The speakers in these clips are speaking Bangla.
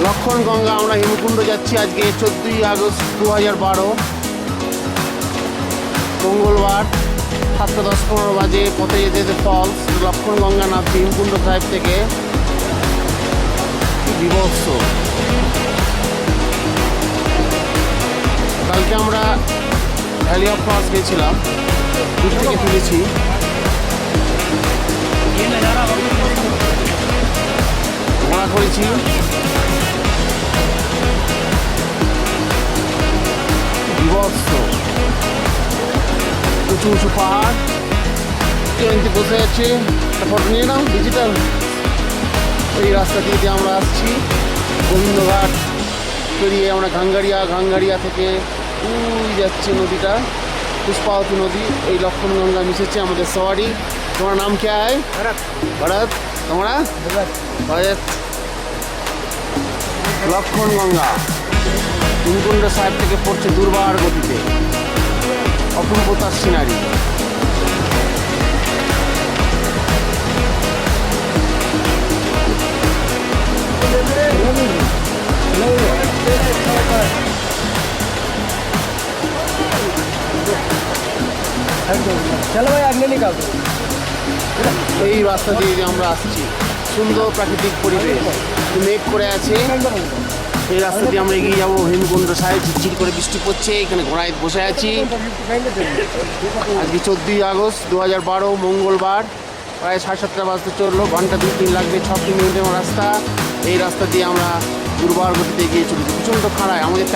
লক্ষণগঙ্গা আমরা হিমকুণ্ড যাচ্ছি আজকে 14ই আগস্ট 2012 মঙ্গলবার 7:10-15 বাজে। পথে যেতে যেতে ফলস লক্ষণগঙ্গা নামছি হিমকুণ্ড সাহেব থেকে। বিভৎস। কালকে আমরা ভ্যালি অফ ফলস গেছিলাম, দূর থেকে তুলেছি। ঘোড়া করেছি, বিভৎস উঁচু উঁচু পাহাড়। ট্রেনটি বসে আছে, একটা ফটো নিয়ে নাও ডিজিটাল। এই রাস্তা দিয়ে আমরা আসছি গোবিন্দঘাট পেরিয়ে আমরা ঘাঙ্গারিয়া থেকে যাচ্ছে নদীটা, পুষ্পাবতী নদী। এই লক্ষণগঙ্গা মিশেছে আমাদের সওয়ারি। তোমার নাম কে হয়? ভরত। তোমরা? ভরত। লক্ষণগঙ্গা হিমকুণ্ড সাহেব থেকে পড়ছে দুর্বার গতিতে, অপূর্ব তার সিনারি। चलो भाई आगे निकाल दो। এই রাস্তা দিয়ে আমরা আসছি, সুন্দর প্রাকৃতিক পরিবেশ, মেঘ করে আছে। এই রাস্তা দিয়ে আমরা এগিয়ে যাবো হিমকুণ্ড সাহেব। ঝিরঝির করে বৃষ্টি পড়ছে, এখানে ঘোড়ায় বসে আছি। আজকে 14ই আগস্ট 2012 মঙ্গলবার। প্রায় 7:30 বাজতে চললো, ঘন্টা 2-3 লাগবে। 6 কিলোমিটার রাস্তা। এই রাস্তা দিয়ে আমরা দুর্বার গতিতে এগিয়ে চলেছি। প্রচণ্ড খাড়ায়, আমাদের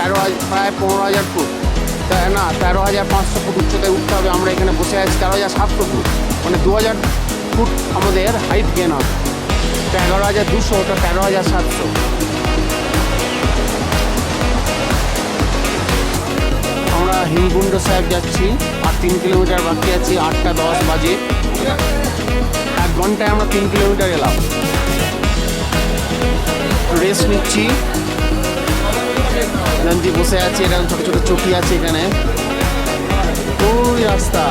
প্রায় 15,000 ফুট, না 13,500 ফুট উচ্চতায় উঠতে হবে। আমরা এখানে বসে আছি 13,700 ফুট, মানে 2,000 ফুট আমাদের হাইট গেন হবে। 11,200, ওটা 13,700। আমরা হিমকুণ্ড সাহেব যাচ্ছি, আর 3 কিলোমিটার বাকি আছে। 8:10 বাজে। 1 ঘন্টায় আমরা 3 কিলোমিটার এলাম। রেস্ট নিচ্ছি, নদী বসে আছে। এরকম ছোটো ছোটো চটি আছে এখানে। ওই রাস্তা,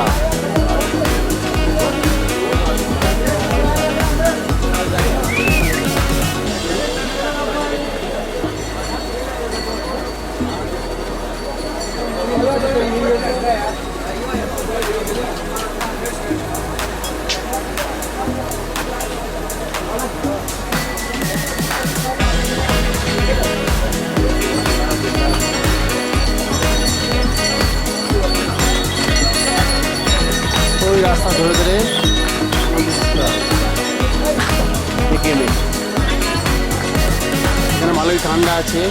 ওই রাস্তা ধরে ধরে এখানে ভালোই ঠান্ডা আছে।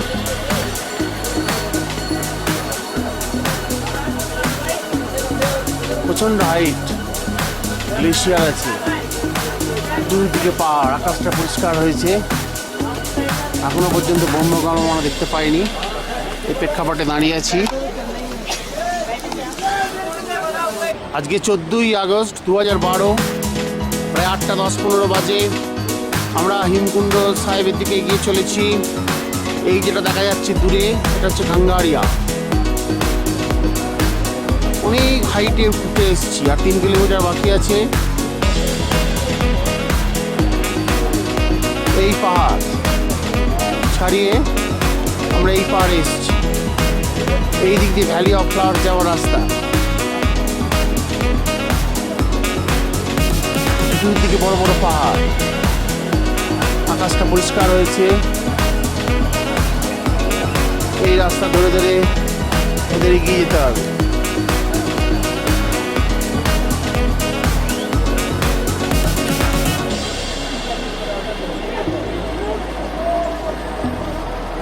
প্রচণ্ড হাইট, গ্লেশিয়ার আছে, দুই দিকে পাহাড়। আকাশটা পরিষ্কার হয়েছে, এখনো পর্যন্ত বন্যগণ আমরা দেখতে পাইনি। এই প্রেক্ষাপটে দাঁড়িয়ে আছি। আজকে 14ই আগস্ট 2012, প্রায় 8:10-15 বাজে। আমরা হিমকুণ্ড সাহেবের দিকে এগিয়ে চলেছি। এই যেটা দেখা যাচ্ছে দূরে, এটা হচ্ছে ঘাঙ্গারিয়া। অনেক হাইটে উঠে এসেছি, আর 3 কিলোমিটার বাকি আছে। এই পাহাড় ছাড়িয়ে আমরা এই পাহাড়ে এসেছি। এই দিক দিয়ে ভ্যালি অফ ফ্লাওয়ার যাওয়ার রাস্তা। দুদিকে বড় বড় পাহাড়, আকাশটা পরিষ্কার হয়েছে। এই রাস্তা ধরে ধরে ওদের এগিয়ে যেতে হবে।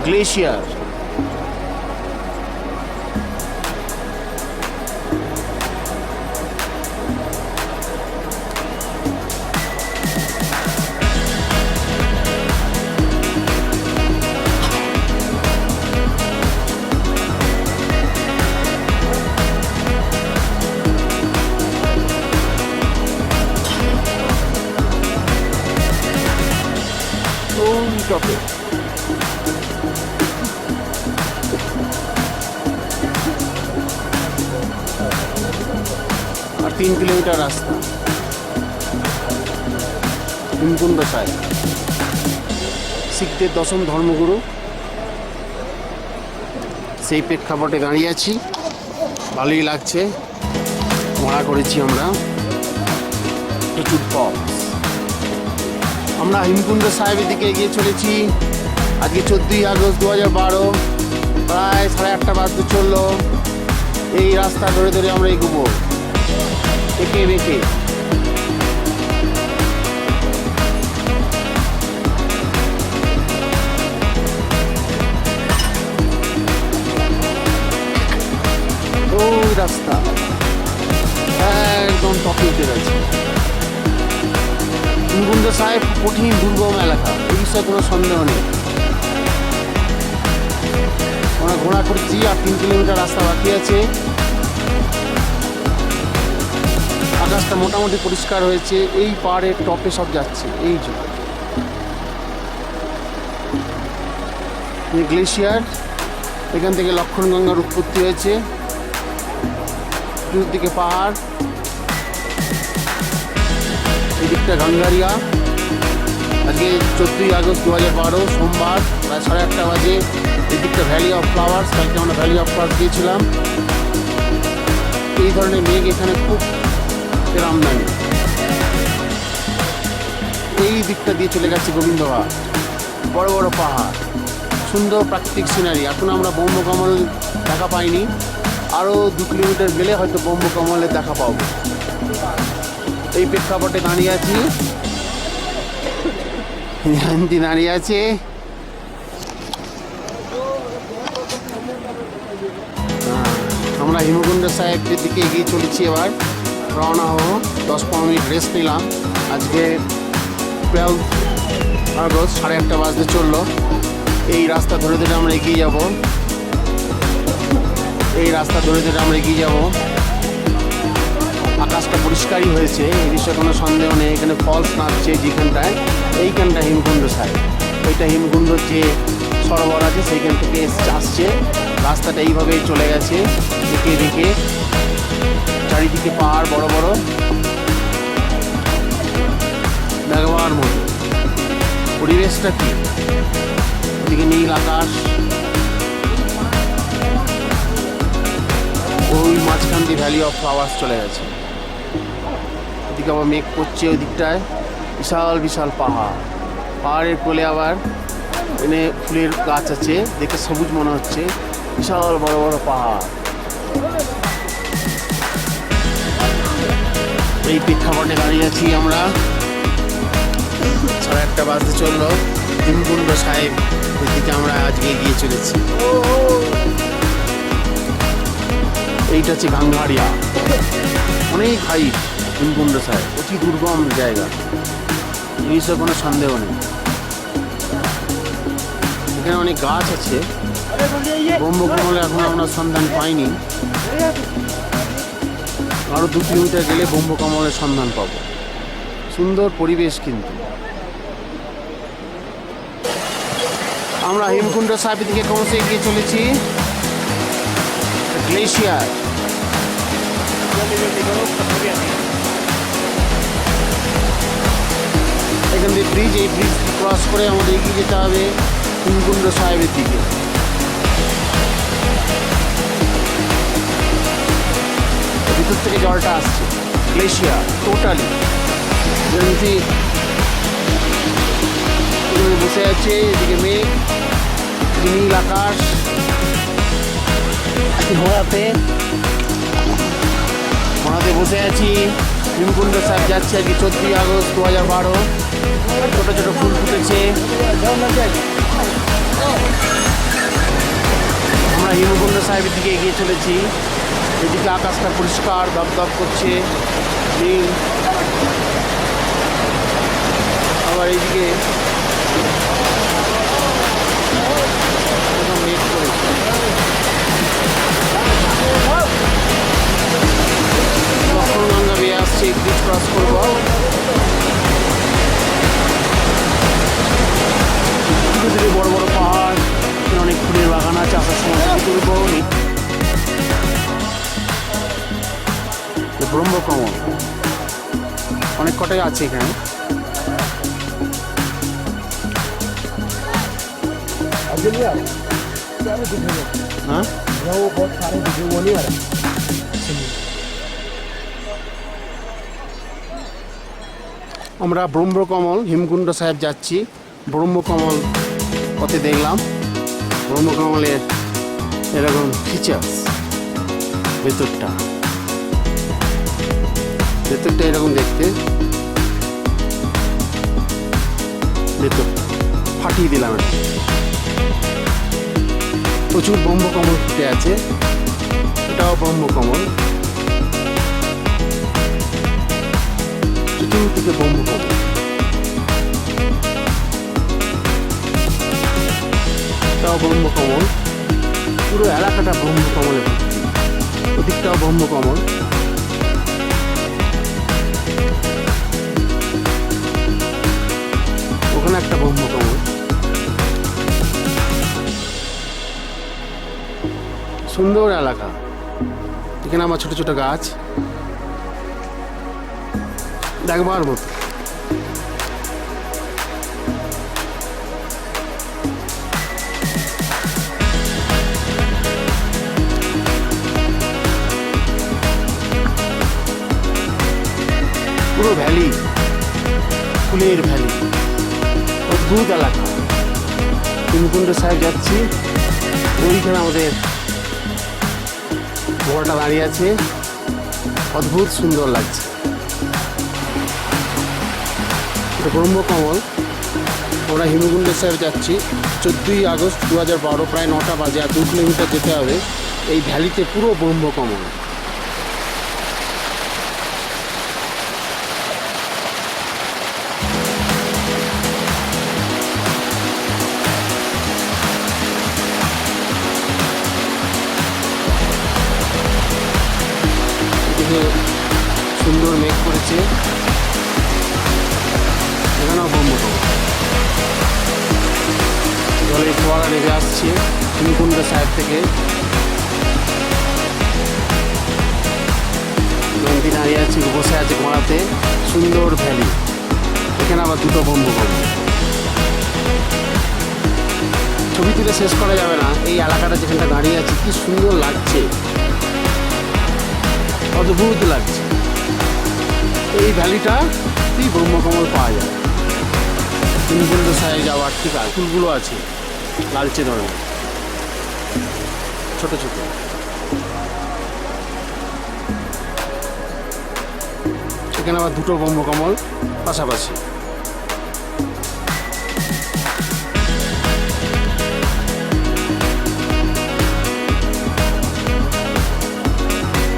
গ্লেশিয়ার, টপে আর 3 কিলোমিটার রাস্তা। হিমকুণ্ড সাহেব শিখদের 10ম ধর্মগুরু। সেই প্রেক্ষাপটে দাঁড়িয়ে আছি, ভালোই লাগছে। মরা করেছি আমরা প্রচুর পথ। আমরা হিমকুণ্ড সাহেবের দিকে এগিয়ে চলেছি। আজকে 14ই আগস্ট 2012, প্রায় 8:30 বাজতে চললো। এই রাস্তা ধরে ধরে আমরা এগোবো এঁকে বেঁকে। ওই রাস্তা একদম টপে উঠে গেছে। হিমকুণ্ড সাহেব কঠিন দুর্গম এলাকা, এই বিষয়ে কোনো সন্দেহ নেই। আমরা ঘোরা করছি, আর 3 কিলোমিটার রাস্তা বাকি আছে। আকাশটা মোটামুটি পরিষ্কার হয়েছে, এই পাহাড়ের টপে সব যাচ্ছে। এই যে গ্লেশিয়ার, এখান থেকে লক্ষণগঙ্গার উৎপত্তি হয়েছে। চতুর্দিকে পাহাড়, এদিকটা গাঙ্গারিয়া। আজকে 14ই আগস্ট 2012, সোমবার, প্রায় 8:30 বাজে। এদিকটা ভ্যালি অফ ফ্লাওয়ার্স, কালকে আমরা ভ্যালি অফ ফ্লাওয়ার্স গিয়েছিলাম। এই ধরনের মেঘ এখানে খুব আমদানি। এই দিকটা দিয়ে চলে গেছে গোবিন্দঘাট, বড় বড় পাহাড়, সুন্দর প্রাকৃতিক সিনারি। এখন আমরা ব্রহ্মকমল দেখা পাইনি, আরও 2 কিলোমিটার গেলে হয়তো ব্রহ্মকমলের দেখা পাবো। এই প্রেক্ষাপটে দাঁড়িয়ে আছি, জয়ন্তী দাঁড়িয়ে আছে। আমরা হিমকুণ্ড সাহেবের দিকে এগিয়ে চলেছি। এবার রওনা হবো। 10-15 মিনিট রেস্ট নিলাম। আজকে 12 আগস্ট, 8:30 বাজতে চললো। এই রাস্তা ধরে ধরে আমরা এগিয়ে যাব। এই রাস্তা ধরে ধরে আমরা এগিয়ে যাব। আকাশটা পরিষ্কারই হয়েছে, এই বিষয়ে কোনো সন্দেহ নেই। এখানে ফলস নাচছে যেখানটায়, এইখানটা হিমকুণ্ড সাহেব। ওইটা হিমকুণ্ডর যে সরোবর আছে সেইখান থেকে আসছে। রাস্তাটা এইভাবেই চলে গেছে এঁকে বেঁকে, চারিদিকে পাহাড় বড় বড়, মেঘমার মতো। পরিবেশটা কি, ওদিকে নীল আকাশ, ওই মাঝখান দিয়ে ভ্যালি অফ ফ্লাওয়ার্স চলে গেছে। ওদিকে আবার মেঘ করছে, ওই দিকটায় বিশাল বিশাল পাহাড়। পাহাড়ের কোলে আবার এনে ফুলের গাছ আছে, দেখে সবুজ মনে হচ্ছে। বিশাল বড় বড় পাহাড়। এই প্রেক্ষাপটে দাঁড়িয়ে আছি আমরা। 8:30 বাজতে চললো। হিমকুণ্ড সাহেব দিকে আমরা আজকে এগিয়ে চলেছি। এইটা হচ্ছে গাঙ্গারিয়া, অনেক হাইট। হিমকুণ্ড সাহেব অতি দুর্গম জায়গা, এই বিষয়ে কোনো সন্দেহ নেই। এখানে অনেক গাছ আছে। ব্রহ্মকমলে এখন আমরা সন্ধান পাইনি, আরও 2 কিলোমিটার গেলে ব্রহ্মকমলের সন্ধান পাবো। সুন্দর পরিবেশ কিন্তু। আমরা হিমকুণ্ড সাহেবের দিকে ক্রমশ এগিয়ে চলেছি। গ্লেশিয়ার, এখান দিয়ে ব্রিজ, এই ব্রিজ ক্রস করে আমাদের এগিয়ে যেতে হবে হিমকুণ্ড সাহেবের দিকে। ভিতর থেকে জলটা আসছে, গ্লেশিয়ার টোটালি। যেমনি বসে আছে, এদিকে মেঘ, নীল আকাশ। ঘোড়াতে বসে আছি। হিমকুণ্ড সাহেব যাচ্ছে আজকে 14ই আগস্ট 2012। ছোট ছোট ফুল ফুটেছে। আমরা হিমকুণ্ড সাহেবের দিকে এগিয়ে চলেছি। এদিকে আকাশটা পরিষ্কার দপদপ করছে, নীল। আবার এইদিকে মেঘ করেছে। লক্ষণগঙ্গা বেয়ে আসছে, ব্রিজ ক্রস করবো। দূরে বড় বড় পাহাড়, অনেক ফুলের বাগান আছে। আসার সময় তুলবো। ব্রহ্মকমল অনেক কটাই আছে এখানে। सारे दिखेंगे, हाँ वो बहुत सारे दिखे, वो नहीं आ रहा। আমরা ব্রহ্মকমল হিমকুণ্ড সাহেব যাচ্ছি। ব্রহ্মকমল পথে দেখলাম ব্রহ্মকমলের এরকম ফিচার্স, ভেতরটা এরকম দেখতে, ভেতরটা ফাটিয়ে দিলাম। এটা প্রচুর ব্রহ্মকমল ফুটে আছে, এটাও ব্রহ্মকমল, চতুর্দিকে ব্রহ্মকমল। এটাও ব্রহ্মকমল, পুরো এলাকাটা ব্রহ্মকমলে ভর্তি। ওদিকটাও ব্রহ্মকমল, ওখানে একটা ব্রহ্মকমল। সুন্দর এলাকা, এখানে আমার ছোট ছোট গাছ দেখবার মতো। পুরো ভ্যালি, ফুলের ভ্যালি, অদ্ভুত এলাকা। হিমকুণ্ড সাহেব যাচ্ছি, ওইখানে আমাদের ঘোড়াটা দাঁড়িয়ে আছে, অদ্ভুত সুন্দর লাগছে। এটা ব্রহ্মকমল। আমরা হিমকুণ্ড সাহেব যাচ্ছি 14ই আগস্ট 2012, প্রায় 9টা বাজে, আর 2 কিলোমিটার যেতে হবে। এই ভ্যালিতে পুরো ব্রহ্মকমল। এদিকে সুন্দর মেঘ করেছে, এখানেও ব্রহ্মকমল। জলের ফোয়ারা নেমে আসছে হিমকুণ্ড সাহেব থেকে। নদী দাঁড়িয়ে আছে, বসে আছে ঘোড়াতে, সুন্দর ভ্যালি। এখানে আবার দুটো ব্রহ্মকমল। ছবি তুলে শেষ করা যাবে না। এই এলাকাটা যেখানটা দাঁড়িয়ে আছে কি সুন্দর লাগছে, অদ্ভুত লাগছে। এই ভ্যালিটা কি ব্রহ্মকমল পাওয়া যায়। হিমকুণ্ড সাহেব যাওয়ার ঠিক আছে, ফুলগুলো আছে লালচে ধরনের, ছোট ছোট। এখানে আবার দুটো ব্রহ্মকমল পাশাপাশি।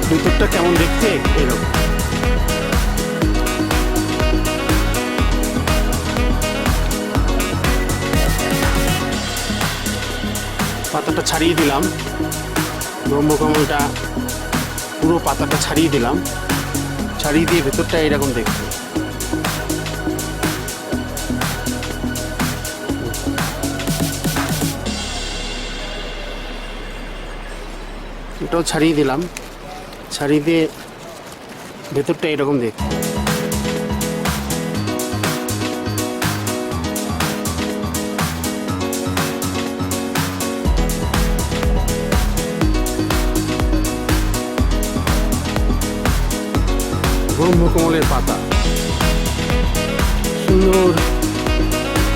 ভিতরটা কেমন দেখতে এরকম। পাতাটা ছাড়িয়ে দিলাম, ব্রহ্মকমলটা পুরো পাতাটা ছাড়িয়ে দিলাম, ছাড়িয়ে দিয়ে ভেতরটা এরকম দেখতে। এটাও ছাড়িয়ে দিলাম, ছাড়িয়ে দিয়ে ভেতরটা এরকম দেখতে। ব্রহ্মকমলের পাতা, সুন্দর।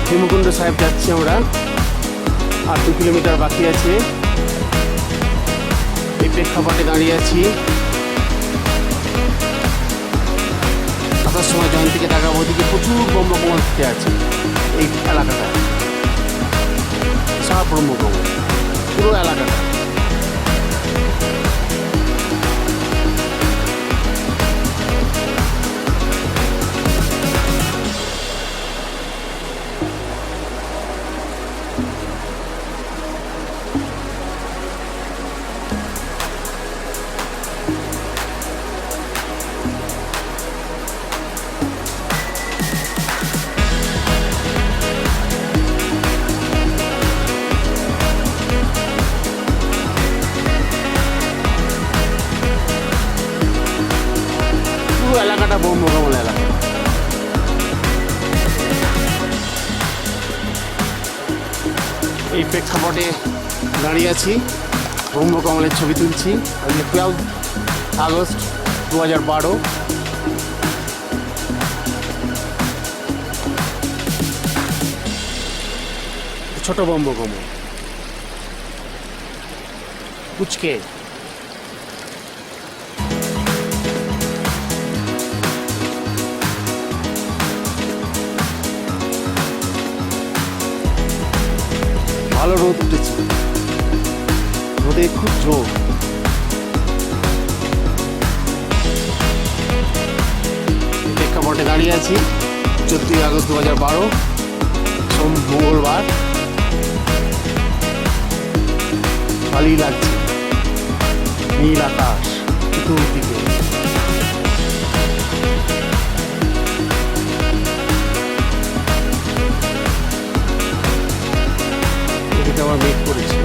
হিমকুণ্ড সাহেব যাচ্ছি আমরা, আর 2 কিলোমিটার বাকি আছে। এই প্রেক্ষাপটে দাঁড়িয়ে আছি। আসার সময় জয়ন্তীকে দেখাবো, ওদিকে প্রচুর ব্রহ্মকমল ফুটে আছে। এই এলাকাটা সব ব্রহ্মকমল, পুরো এলাকাটা। এই প্রেক্ষাপটে দাঁড়িয়ে আছি, ব্রহ্মকমলের ছবি তুলছি। আজকে 12 আগস্ট 2012। ছোট ব্রহ্মকমল কুচকে ভালো রোদ উঠেছে, রোদে খুব জোর। প্রেক্ষাপটে দাঁড়িয়ে আছি 14 আগস্ট 2012, মঙ্গলবার। ভালোই লাগছে, নীল আকাশ চতুর্দিকে। এদিকে আবার মেঘ করেছে,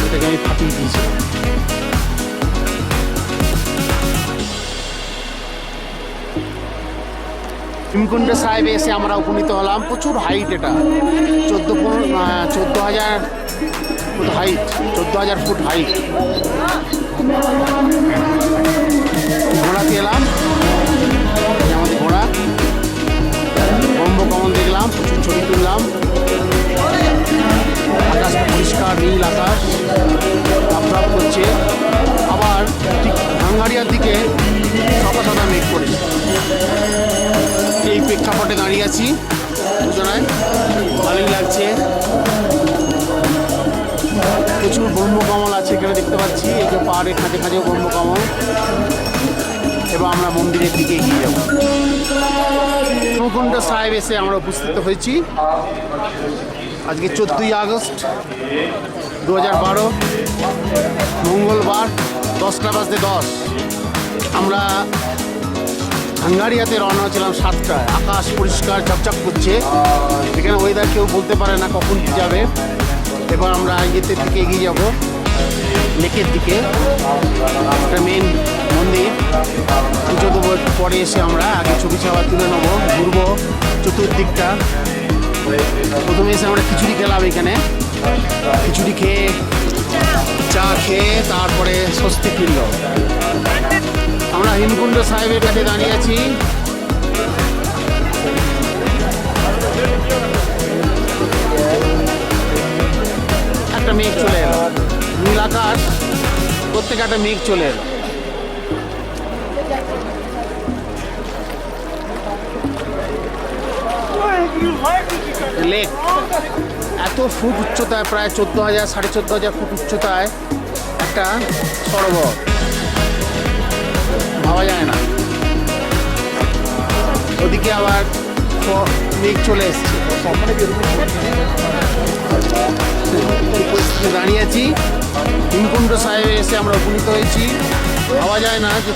এটাকে আমি ফাটিয়ে দিয়েছিলাম। হিমকুণ্ড সাহেবে এসে আমরা উপনীত হলাম। প্রচুর হাইট, এটা 14,000 ফুট হাইট, 14,000 ফুট হাইট। ঘোড়াতে এলাম, আমাদের ঘোড়া। ব্রহ্মকমল দেখলাম, প্রচুর ছবি তুললাম। আকাশ পরিষ্কার নীল আকাশ আফরাফ করছে। আবার ঠিক ভাঙ্গাড়িয়ার দিকে সাদা সাদা মেঘ করেছে। এই প্রেক্ষাপটে দাঁড়িয়ে আছি দুজনায়, ভালোই লাগছে। প্রচুর ব্রহ্মকমল আছে এখানে দেখতে পাচ্ছি, এই যে পাহাড়ের খাঁজে খাঁজেও ব্রহ্মকমল। এবার আমরা মন্দিরের দিকে এগিয়ে যাব। হিমকুণ্ড সাহেব এসে আমরা উপস্থিত হয়েছি। আজকে 14 আগস্ট 2012, মঙ্গলবার, 10:10। আমরা হাঙ্গারিয়াতে রওনা হয়েছিলাম 7টায়। আকাশ পরিষ্কার ঝকঝক করছে, এখানে ওয়েদার কেউ বলতে পারে না কখন কী যাবে। এবার আমরা ইয়েতে দিকে এগিয়ে যাব, লেকের দিকে। একটা মেন মন্দির, পুজো দেবো একটু পরে এসে আমরা আগে ছবি ছাওয়া তুলে নেবো, ঘুরবো চতুর্দিকটা। প্রথমে এসে আমরা খিচুড়ি খেলাম এখানে, খিচুড়ি খেয়ে চা খেয়ে তারপরে স্বস্তি ফিরল। আমরা হিমকুণ্ড সাহেবের কাছে দাঁড়িয়ে আছি। একটা মেঘ চলে এলো, নীল আকাশ, প্রত্যেকে একটা মেঘ চলে এলো। লেক এত ফুট উচ্চতায়, প্রায় 14,000 14,500 ফুট উচ্চতায় একটা সরোবর, ভাবা যায় না। ওদিকে আবার মেঘ চলে এসছে। দাঁড়িয়ে আছি হিমকুণ্ড সাহেবে এসে আমরা উপনীত হয়েছি। ভাবা যায় না যে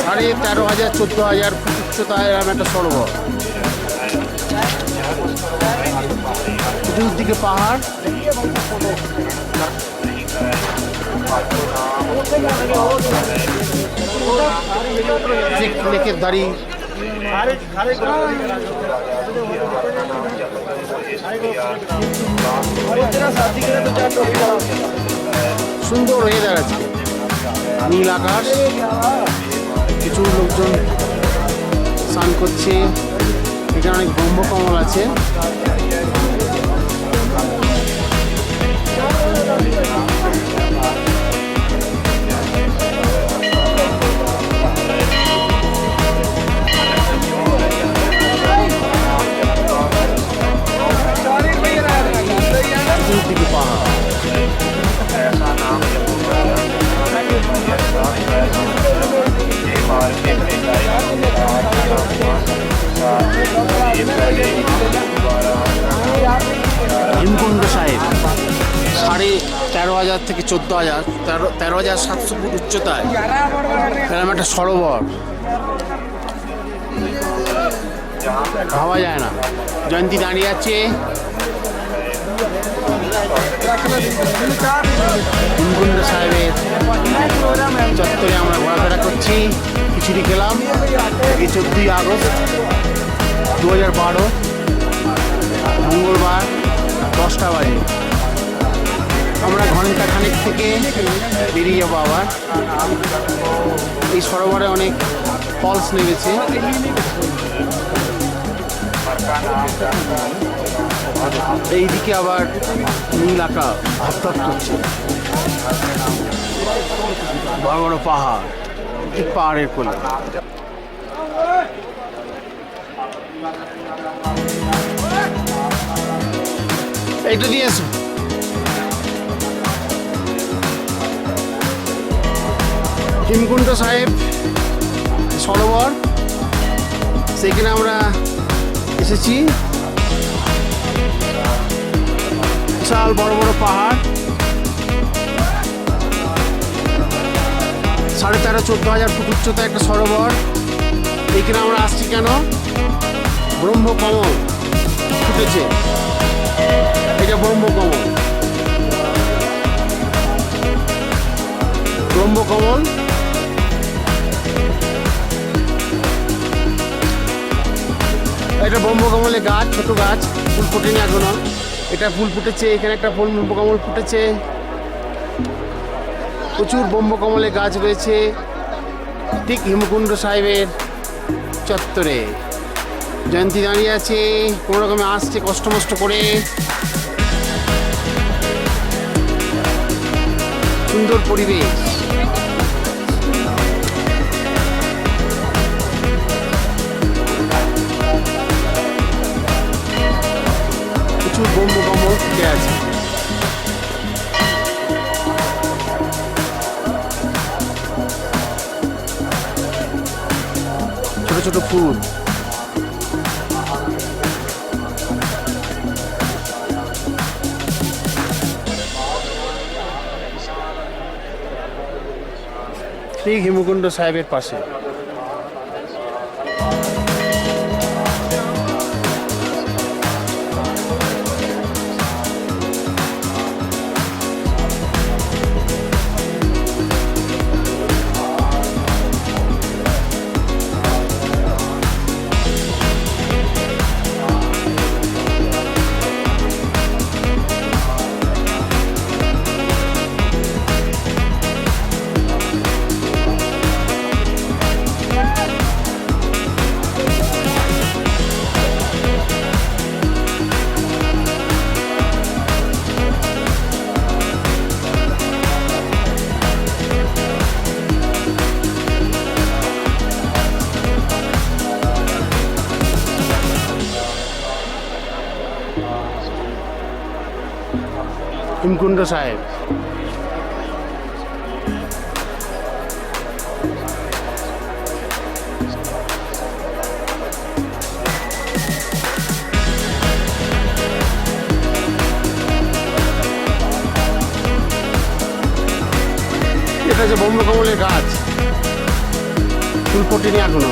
13,500 14,000 ফুট উচ্চতায় এরকম একটা সরোবর। চতুর্দিকে পাহাড়, লেকের ধারি। সুন্দর ওয়েদার আছে, নীল আকাশ, কিছু লোকজন স্নান করছে। এখানে অনেক ব্রহ্মকমল আছে। চতুর্দিকে পাহাড়। হিমকুণ্ড সাহেব 13,500 থেকে 14,000, 13,700 ফুট উচ্চতায় এরকম একটা সরোবর, ভাবা যায় না। জয়ন্তী দাঁড়িয়ে আছে, হিমকুণ্ড সাহেবের চত্বরে আমরা ঘোরাফেরা করছি, খিচুড়ি খেলাম। এই 14 আগস্ট 2012, মঙ্গলবার। 10টা বাজে। আমরা ঘন্টা খানেক থেকে বেরিয়ে যাবো আবার। এই সরোবরে অনেক ফলস নেমেছে। এইদিকে আবার নীল আকাশ হাততাপ করছে, বড় বড় পাহাড়, ঠিক পাহাড়ের কোলে। এইটা দিয়ে এসো। হিমকুণ্ড সাহেব সরোবর, সেখানে আমরা এসেছি। বিশাল বড় বড় পাহাড়, 14,500 ফুট উচ্চতা একটা সরোবর। এইখানে আমরা আসছি কেন? ব্রহ্মকমল ফুটেছে, এটা ব্রহ্মকমল। ব্রহ্মকমল এটা ব্রহ্মকমলের গাছ, ছোট গাছ, ফুল ফোটেনি এখনো। এটা ফুল ফুটেছে, এখানে একটা ফুল ব্রহ্মকমল ফুটেছে। প্রচুর ব্রহ্মকমলের গাছ রয়েছে ঠিক হিমকুণ্ড সাহেবের চত্বরে। জয়ন্তী দাঁড়িয়ে আছে, কোনো রকমে আসছে কষ্ট মষ্ট করে। সুন্দর পরিবেশ। প্রচুর ব্রহ্মকমল ফুটে আছে। ছোট ছোট ফুল। ঠিক হিমকুণ্ড সাহেবের পাশে। হিমকুণ্ড সাহেব। এটা যে ব্রহ্মকমলের গাছ, ফুল ফোটেনি এখনো।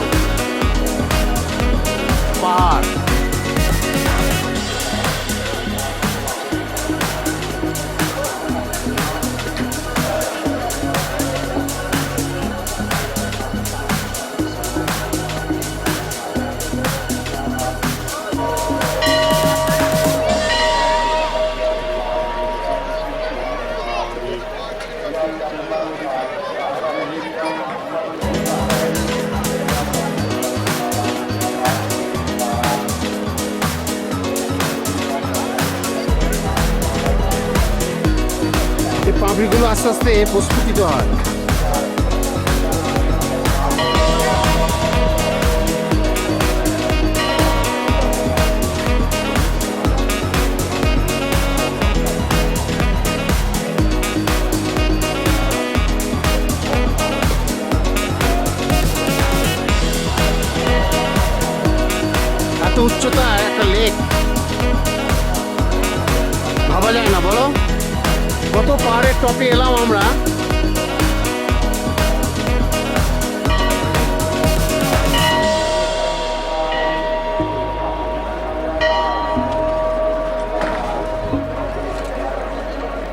পাহাড়, পাপড়িগুলো আস্তে আস্তে প্রস্ফুটিত হয়। এত উচ্চতায় একটা লেক, ভাবা যায় না বলো। কত পাহাড়ের টপে এলাম আমরা।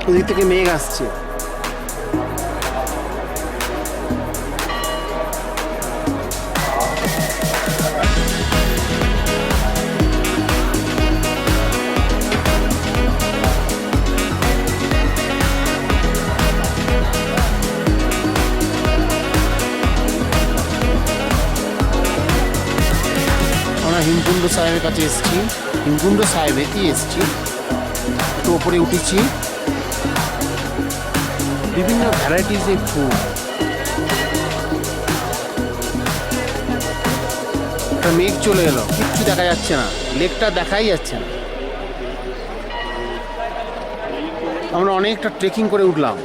ওদিক থেকে মেঘ আসছে। সাহেবের কাছে এসেছি, হিমকুণ্ড সাহেবেতেই এসেছি। একটু ওপরে উঠেছি, বিভিন্ন ভ্যারাইটিসের ফুল। একটা মেঘ চলে এলো, কিচ্ছু দেখা যাচ্ছে না, লেকটা দেখাই যাচ্ছে না। আমরা অনেকটা ট্রেকিং করে উঠলাম।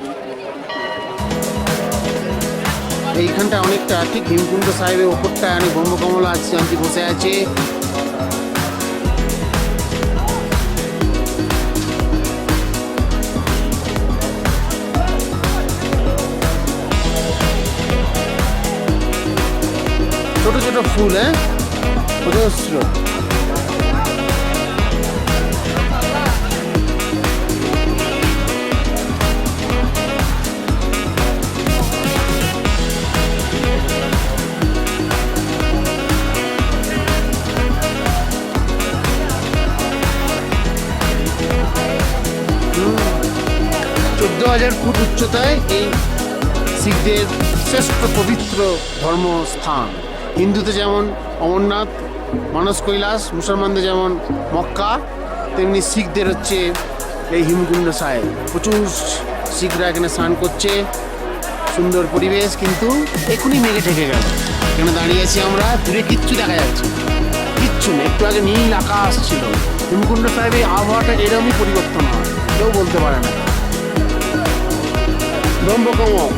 এইখানটা অনেকটা ঠিক হিমকুণ্ড সাহেবের ওপরটায় অনেক ব্রহ্মকমল আছে, জয়ন্তী বসে আছে। ছোট ছোট ফুল, হ্যাঁ, অজস্র। ফুট উচ্চতায় এই শিখদের শ্রেষ্ঠ পবিত্র ধর্মস্থান। হিন্দুতে যেমন অমরনাথ, মানস কৈলাস, মুসলমানদের যেমন মক্কা, তেমনি শিখদের হচ্ছে এই হিমকুণ্ড সাহেব। প্রচুর শিখরা এখানে স্নান করছে, সুন্দর পরিবেশ। কিন্তু এখনই মেঘে ঢেকে গেল। এখানে দাঁড়িয়ে আছি আমরা, দূরে কিচ্ছু দেখা যাচ্ছে, কিচ্ছু নেই। একটু আগে নীল আকাশ ছিল। হিমকুণ্ড সাহেবের আবহাওয়াটা এরকমই পরিবর্তন হয়, কেউ বলতে পারে না। ব্রহ্মকমল,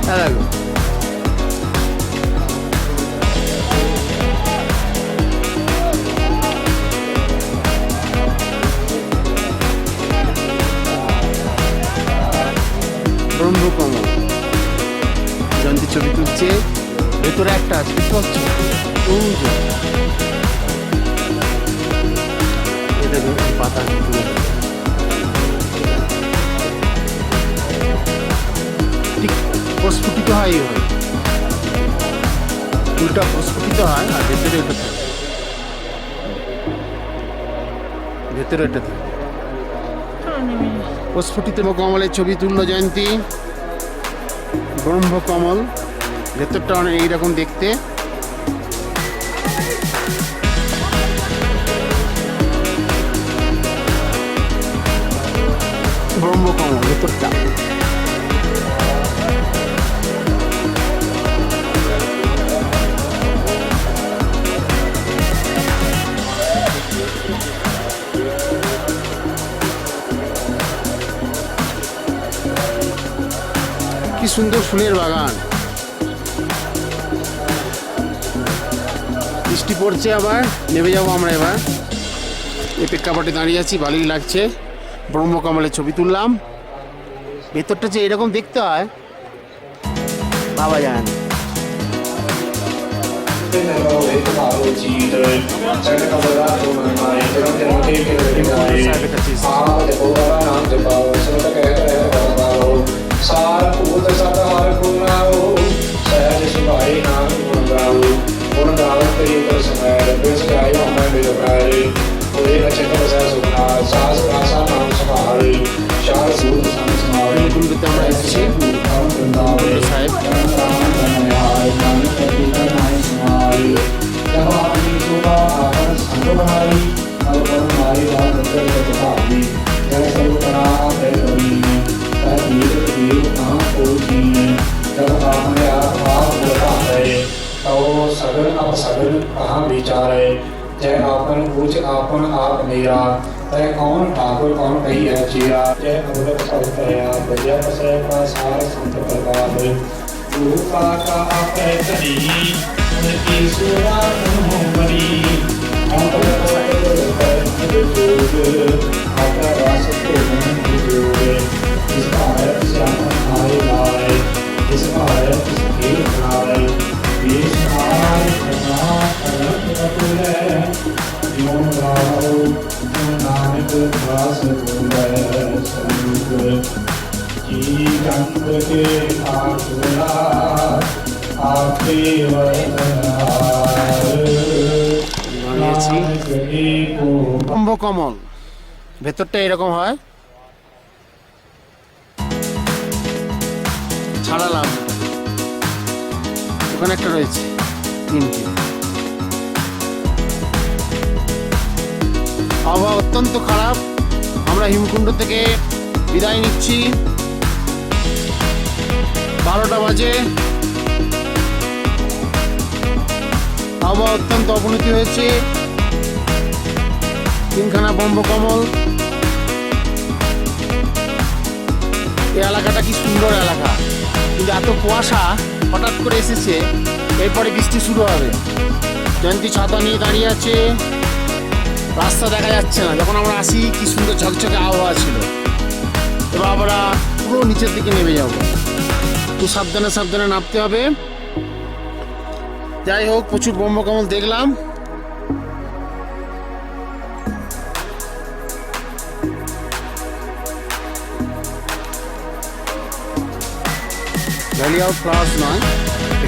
দেখো ব্রহ্মকমল, জয়ন্তী ছবি তুলছে। ভেতরে একটা আছে, বুঝতে পারছো? দেখো পাতা ঠিক প্রস্ফুটিত হয়, এইভাবে ফুলটা প্রস্ফুটিত হয় আর ভেতরে এটা থাকে, ভেতরে এটা থাকে প্রস্ফুটিত। কমলের ছবি তুললো জয়ন্তী। ব্রহ্মকমল, ভেতরটা অনেক এইরকম দেখতে। ব্রহ্মকমল ভেতরটা। কি সুন্দর ফুলের বাগান। বৃষ্টি পড়ছে, আবার নেমে যাবো আমরা। এবার এই প্রেক্ষাপটে দাঁড়িয়ে আছি, ভালোই লাগছে। ব্রহ্মকমলের ছবি তুললাম। ভেতরটা যে এরকম দেখতে হয় ভাবা যায় না। আমরা এসেছি সাহেব। सगन अब सगन कहाँ विचारे, जय आपन पूछ आपन आप मेरा, तय कौन ठाकुर कौन कही है चीरा, जय अमृत सब कया जय पसय का सार संत प्रताप, रूपा का आप करी उनकी सुरा तुम बरी, हम तो आपका रास को पूरे जिस भारत से अपन आए लाए जिस भारत से खेल बनाए देश आए बना अलग बतुले जो गाओ जो नानक दास बोले स्वरूप जी रंग के आसुरा आपके वरदान ব্রহ্ম কমল ভেতরটা এরকম হয়, ছাড়ালাম ওখানে একটা রয়েছে, তিনটে। আবহাওয়া অত্যন্ত খারাপ, আমরা হিমকুণ্ড থেকে বিদায় নিচ্ছি। 12টা বাজে, আবহাওয়া অত্যন্ত অবনতি হয়েছে। তিনখানা ব্রহ্মকমল, এই এলাকাটা কি সুন্দর এলাকা, কিন্তু এত কুয়াশা হঠাৎ করে এসেছে, এরপরে বৃষ্টি শুরু হবে। জয়ন্তী ছাতা নিয়ে দাঁড়িয়ে আছে, রাস্তা দেখা যাচ্ছে না। যখন আমরা আসি কি সুন্দর ঝকঝকে আবহাওয়া ছিল, এবার আমরা পুরো নিচের দিকে নেমে যাব, একটু সাবধানে সাবধানে নামতে হবে। যাই হোক, প্রচুর ব্রহ্মকমল দেখলাম। ভ্যালি অফ ফ্লাওয়ার্স নয়,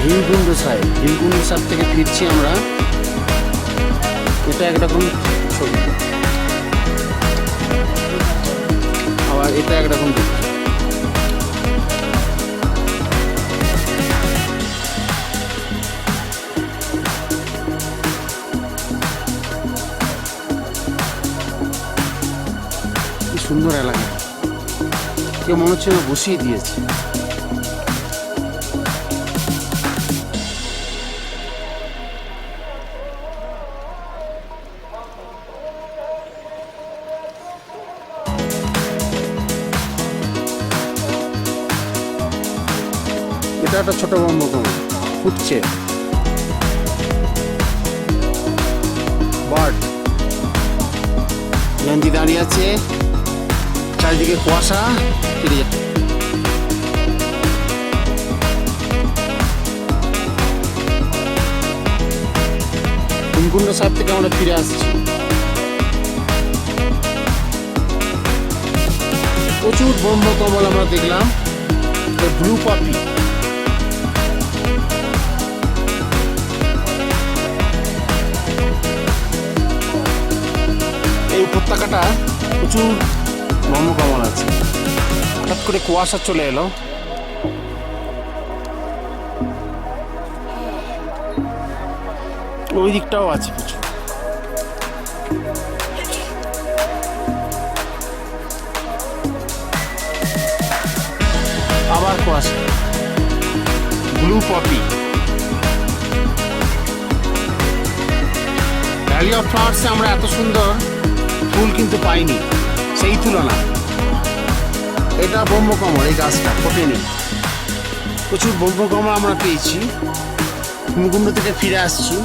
হিমকুণ্ড সাইড। হিমকুণ্ড সাইড থেকে ফিরছি আমরা। এটা একরকম ছবি, আবার এটা একরকম ছবি। কি সুন্দর এলাকা, কেউ মনে হচ্ছে না বসিয়ে দিয়েছে। এটা একটা ছোট ব্রহ্মকমল ফুটছে, বার্ড। জয়ন্তী দাঁড়িয়ে আছে, চারিদিকে কুয়াশা ফিরে যাচ্ছে। হিমকুণ্ড সাহেব থেকে আমরা ফিরে আসছি। প্রচুর ব্রহ্মকমল আমরা দেখলাম। ব্লু পপি, এই উপত্যকাটা প্রচুর ব্রহ্মকমল আছে। হঠাৎ করে কুয়াশা চলে এলো, ওই দিকটাও আছে প্রচুর। আবার কুয়াশা, ব্লু পপি। ভ্যালি অফ ফ্লাওয়ার্সে আমরা এত সুন্দর ফুল কিন্তু পাইনি সেই তুলনা। এটা ব্রহ্মকমল, এই গাছটা ফোটেনি। প্রচুর ব্রহ্মকমল আমরা পেয়েছি। হিমকুণ্ড থেকে ফিরে আসছি।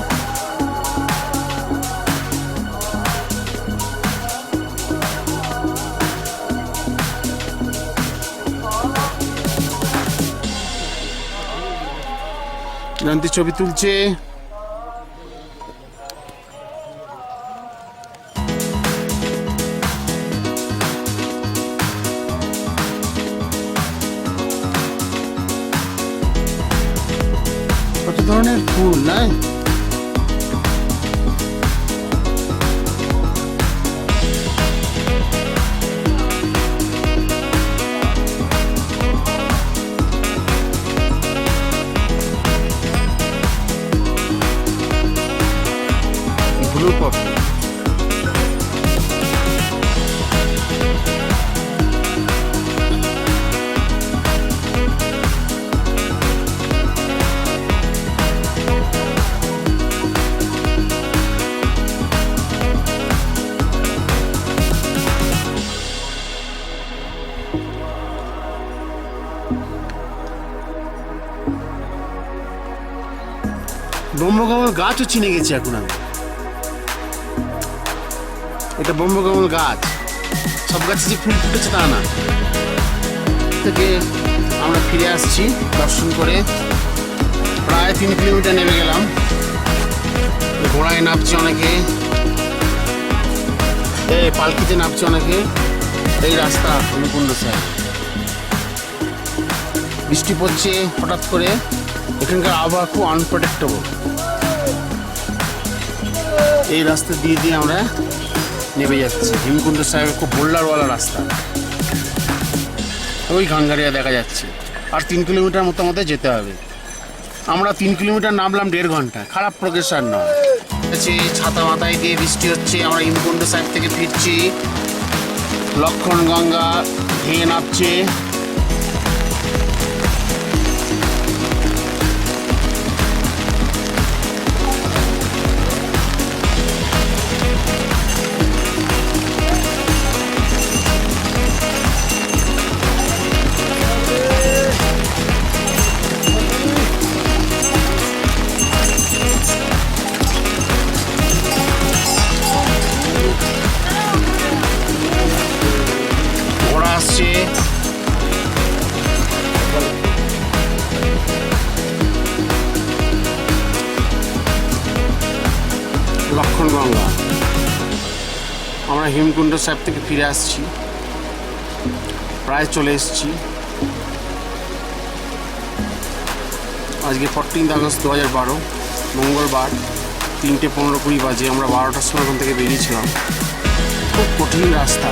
জয়ন্তী ছবি তুলছে। কত ধরনের ফুল নাই, ব্লু পপি। ব্রহ্মকমল গাছও চিনে গেছে এখন আমি। এটা ব্রহ্মকমল গাছ। সব গাছে যে ফুল ফুটেছে তা না। থেকে আমরা ফিরে আসছি দর্শন করে, প্রায় 3 কিলোমিটার নেমে গেলাম। ঘোড়ায় নামছে অনেকে, পালকিতে নামছে অনেকে। এই রাস্তা হেমকুণ্ড সাহেব, বৃষ্টি পড়ছে হঠাৎ করে, এখানকার আবহাওয়া খুব আনপ্রেডিক্টেবল। এই রাস্তা দিয়ে দিয়ে আমরা নেমে যাচ্ছি হেমকুণ্ড সাহেবের খুব বোল্ডারওয়ালা রাস্তা। ওই গাঙ্গারিয়া দেখা যাচ্ছে, আর 3 কিলোমিটার মতো আমাদের যেতে হবে। আমরা 3 কিলোমিটার নামলাম 1.5 ঘন্টা, খারাপ প্রোগ্রেশন নয়। ছাতা মাথায় দিয়ে বৃষ্টি হচ্ছে, আমরা হেমকুণ্ড সাইড থেকে ফিরছি। লক্ষণ গঙ্গা ধেয়ে নামছে, ঘোড়া আসছে। লক্ষণ গঙ্গা, আমরা হেমকুণ্ড সাহেব থেকে ফিরে আসছি, প্রায় চলে এসেছি। আজকে 14 আগস্ট 2012, মঙ্গলবার, 3:15-20 বাজে। আমরা 12টার সময় ওখান থেকে বেরিয়েছিলাম। খুব কঠিন রাস্তা,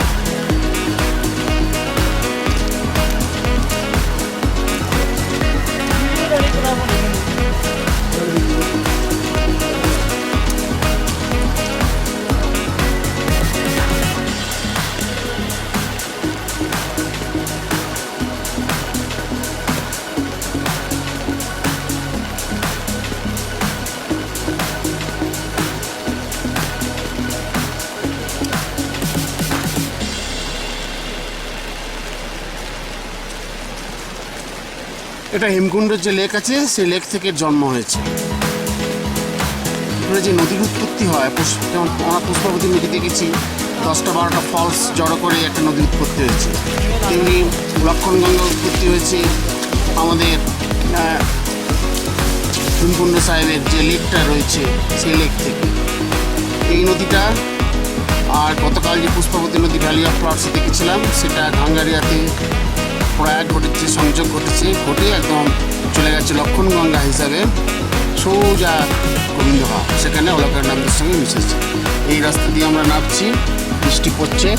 এটা হেমকুণ্ডের যে লেক আছে সেই লেক থেকে জন্ম হয়েছে। এখানে যে নদীর উৎপত্তি হয়, যেমন আমরা পুষ্পাবতী নদীতে গেছি, 10-12টা ফলস জড়ো করে একটা নদীর উৎপত্তি হয়েছে, তেমনি লক্ষণগঙ্গা উৎপত্তি হয়েছে আমাদের হেমকুণ্ড সাহেবের যে লেকটা রয়েছে সেই লেক থেকে। এই নদীটা আর গতকাল যে পুষ্পাবতী নদী ভ্যালি অফ ফ্লাওয়ার্সে দেখেছিলাম, সেটা গাঙ্গারিয়াতে প্রয়াগ ঘটেছে, সংযোগ ঘটেছে, ঘটে একদম চলে গেছে লক্ষণগঙ্গা হিসাবে সোজা গোবিন্দঘাট, সেখানে অলকানন্দের সঙ্গে মিশেছে। এই রাস্তা দিয়ে আমরা নামছি, বৃষ্টি পড়ছে,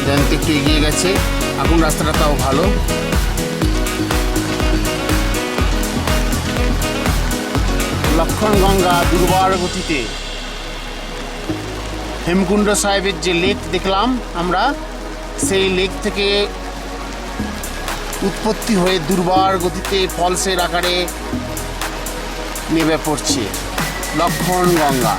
জানতে একটু এগিয়ে গেছে, এখন রাস্তাটা তাও ভালো। লক্ষণগঙ্গা দুর্বার গতিতে, হেমকুণ্ড সাহেবের যে লেক দেখলাম আমরা, সেই লেক থেকে উৎপত্তি হয়ে দুর্বার গতিতে ফলসের আকারে নেমে পড়ছে লক্ষণগঙ্গা।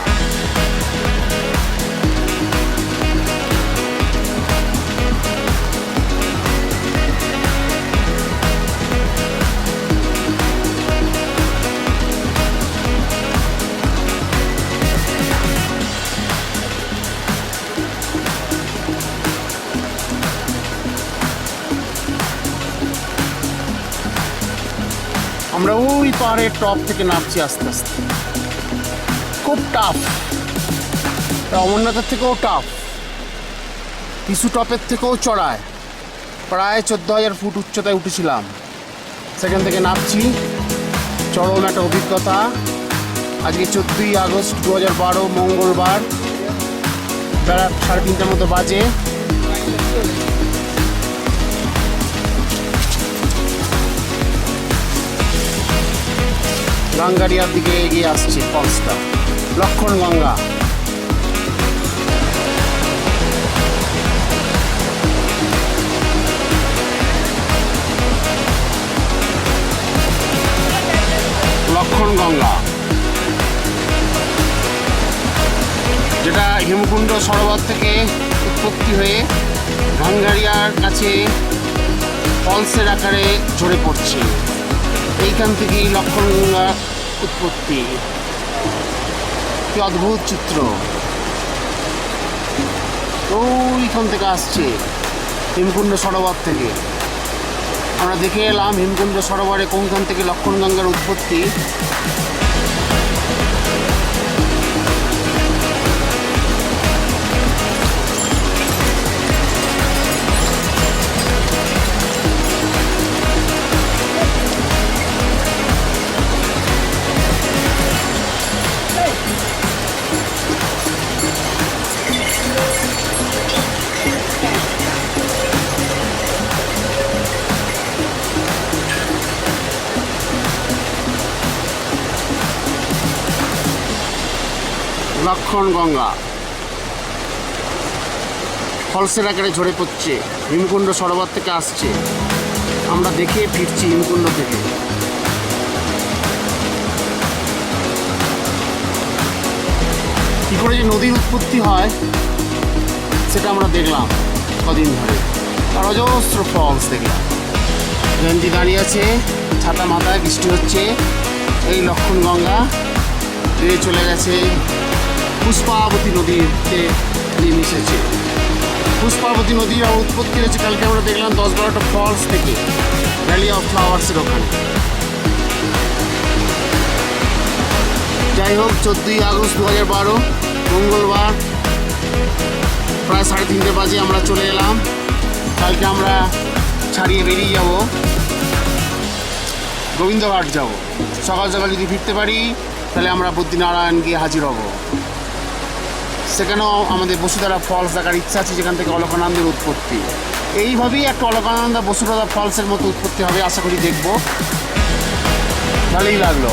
আমরা ওই পাহাড়ের টপ থেকে নামছি আস্তে আস্তে, খুব টাফ, অমরনাথের থেকেও টাফ, পিছু টপের থেকেও চড়ায়। প্রায় 14,000 ফুট উচ্চতায় উঠেছিলাম, সেখান থেকে নামছি, চরম একটা অভিজ্ঞতা। আজকে 14ই আগস্ট 2012, মঙ্গলবার, বেলা 3:30টার মতো বাজে। গাঙ্গারিয়ার দিকে এগিয়ে আসছে ফলসটা, লক্ষণগঙ্গা। লক্ষণগঙ্গা যেটা হেমকুণ্ড সরোবর থেকে উৎপত্তি হয়ে গাঙ্গারিয়ার কাছে ফলসের আকারে ঝরে পড়ছে। এইখান থেকেই লক্ষণগঙ্গা উৎপত্তি। কি অদ্ভুত চিত্র! ওইখান থেকে আসছে হেমকুণ্ড সরোবর থেকে। আমরা দেখে এলাম হেমকুণ্ড সরোবরে কোনখান থেকে লক্ষণগঙ্গার উৎপত্তি। লক্ষণগঙ্গা ফলসের আকারে ঝরে পড়ছে, হিমকুণ্ড সরোবর থেকে আসছে। আমরা দেখে ফিরছি হিমকুণ্ড থেকে। কী করে যে নদীর উৎপত্তি হয় সেটা আমরা দেখলাম কদিন ধরে, আর অজস্র ফলস দেখলাম। গঞ্জি দাঁড়িয়ে আছে, ছাতা মাথায়, বৃষ্টি হচ্ছে। এই লক্ষণগঙ্গা বেয়ে চলে গেছে পুষ্পাবতী নদীতে মিশেছে। পুষ্পাবতী নদীর উৎপত্তি হয়েছে কালকে আমরা দেখলাম 10-12টা ফলস থেকে, ভ্যালি অফ ফ্লাওয়ার্সের ওখানে। যাই হোক, 14ই আগস্ট 2012 মঙ্গলবার প্রায় 3:30 বাজে আমরা চলে এলাম। কালকে আমরা ছাড়িয়ে বেরিয়ে যাব, গোবিন্দঘাট যাব। সকাল সকাল যদি ফিরতে পারি তাহলে আমরা বদ্রীনারায়ণ গিয়ে হাজির হব। সেখানেও আমাদের বসুধারা ফলস দেখার ইচ্ছা আছে, যেখান থেকে অলকানন্দের উৎপত্তি। এইভাবেই একটা অলকানন্দা বসুধারা ফলসের মতো উৎপত্তি হবে, আশা করি দেখব। ভালোই লাগলো।